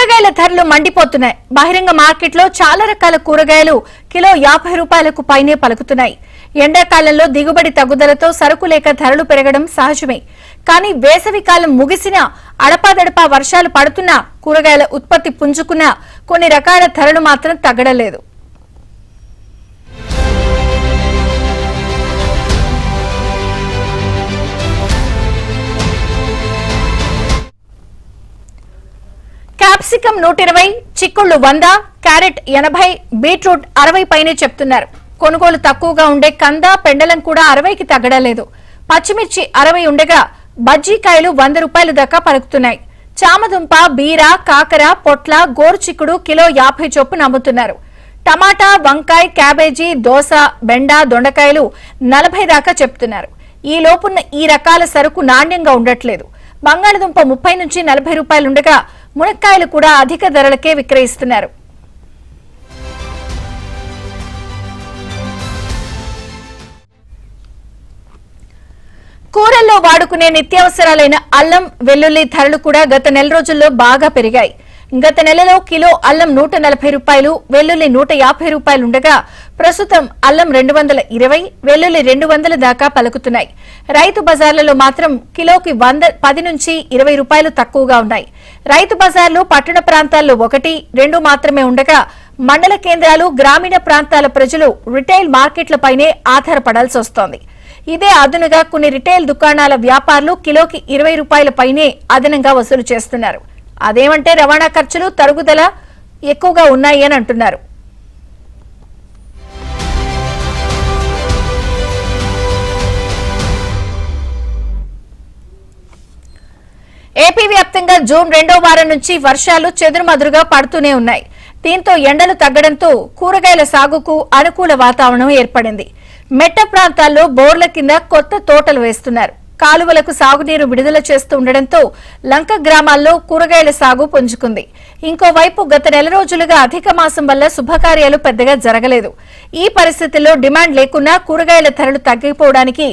కూరగాయల ధరలు మండిపోతున్నాయి. బహిరంగ మార్కెట్లో చాలా రకాల కూరగాయలు కిలో 50 రూపాయలకు పైనే పలుకుతున్నాయి. ఎండాకాలంలో దిగుబడి తగ్గుదలతో సరుకు లేక ధరలు పెరగడం సహజమే. కానీ వేసవి కాలం ముగిసినా అడపాదడపా వర్షాలు పడుతున్నా కూరగాయల ఉత్పత్తి పుంజుకున్నా కొన్ని రకాల ధరలు మాత్రం తగ్గడం లేదు. క్యాప్సికం 120, చిక్కుళ్లు 100, క్యారెట్ 80, బీట్రూట్ 60 పైనే చెప్తున్నారు. కొనుగోలు తక్కువగా ఉండే కంద, పెండలం కూడా 60కి తగ్గడం లేదు. పచ్చిమిర్చి 60 ఉండగా బజ్జీకాయలు 100 రూపాయల దాకా పలుకుతున్నాయి. చామదుంప, బీర, కాకర, పొట్ల, గోరుచిక్కుడు కిలో 50 చొప్పున అమ్ముతున్నారు. టమాటా, వంకాయ, క్యాబేజీ, దోస, బెండ, దొండకాయలు 40 దాకా చెప్తున్నారు. ఈ లోపున్న ఈ రకాల సరుకు నాణ్యంగా ఉండట్లేదు. బంగాళదుంప 30 నుంచి 40 రూపాయలుండగా మునక్కాయలు కూడా అధిక ధరలకే విక్రయిస్తున్నారు. కూరల్లో వాడుకునే నిత్యావసరాలైన అల్లం, వెల్లుల్లి ధరలు కూడా గత నెల రోజుల్లో బాగా పెరిగాయి. గత నెలలో కిలో అల్లం 140 రూపాయలు, వెల్లుల్లి 150 రూపాయలుండగా ప్రస్తుతం అల్లం 220, వెల్లుల్లి 200 దాకా పలుకుతున్నాయి. రైతు బజార్లలో మాత్రం కిలోకి 10 నుంచి 20 రూపాయలు తక్కువగా ఉన్నాయి. రైతు బజార్లు పట్టణ ప్రాంతాల్లో 1, 2 మాత్రమే ఉండగా మండల కేంద్రాలు, గ్రామీణ ప్రాంతాల ప్రజలు రిటైల్ మార్కెట్లపైనే ఆధారపడాల్సి వస్తోంది. ఇదే అదునుగా కొన్ని రిటైల్ దుకాణాల వ్యాపారులు కిలోకి 20 రూపాయల పైనే అదనంగా వసూలు చేస్తున్నారు. అదేమంటే రవాణా ఖర్చులు తరుగుదల ఎక్కువగా ఉన్నాయి అని అంటున్నారు. ఏపీ వ్యాప్తంగా జూన్ 2వ వారం నుంచి వర్షాలు చెదురుమదురుగా పడుతూనే ఉన్నాయి. దీంతో ఎండలు తగ్గడంతో కూరగాయల సాగుకు అనుకూల వాతావరణం ఏర్పడింది. మెట్ట ప్రాంతాల్లో బోర్ల కింద కొత్త తోటలు వేస్తున్నారు. కాలువలకు సాగునీరు విడుదల చేస్తూ ఉండడంతో లంక గ్రామాల్లో కూరగాయల సాగు పుంజుకుంది. ఇంకోవైపు గత నెల రోజులుగా అధిక మాసం వల్ల శుభకార్యాలు పెద్దగా జరగలేదు. ఈ పరిస్థితుల్లో డిమాండ్ లేకున్నా కూరగాయల ధరలు తగ్గిపోవడానికి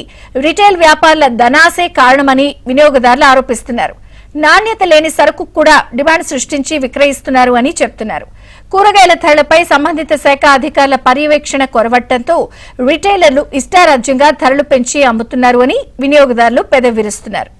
రిటైల్ వ్యాపారుల ధనాసే కారణమని వినియోగదారులు ఆరోపిస్తున్నారు. నాణ్యత లేని సరుకు కూడా డిమాండ్ సృష్టించి విక్రయిస్తున్నారు అని చెప్తున్నారు. కూరగాయల ధరలపై సంబంధిత శాఖ అధికారుల పర్యవేక్షణ కొరవడంతో రిటైలర్లు ఇష్టారాజ్యంగా ధరలు పెంచి అమ్ముతున్నారు అని వినియోగదారులు పెదవిరుస్తున్నారు.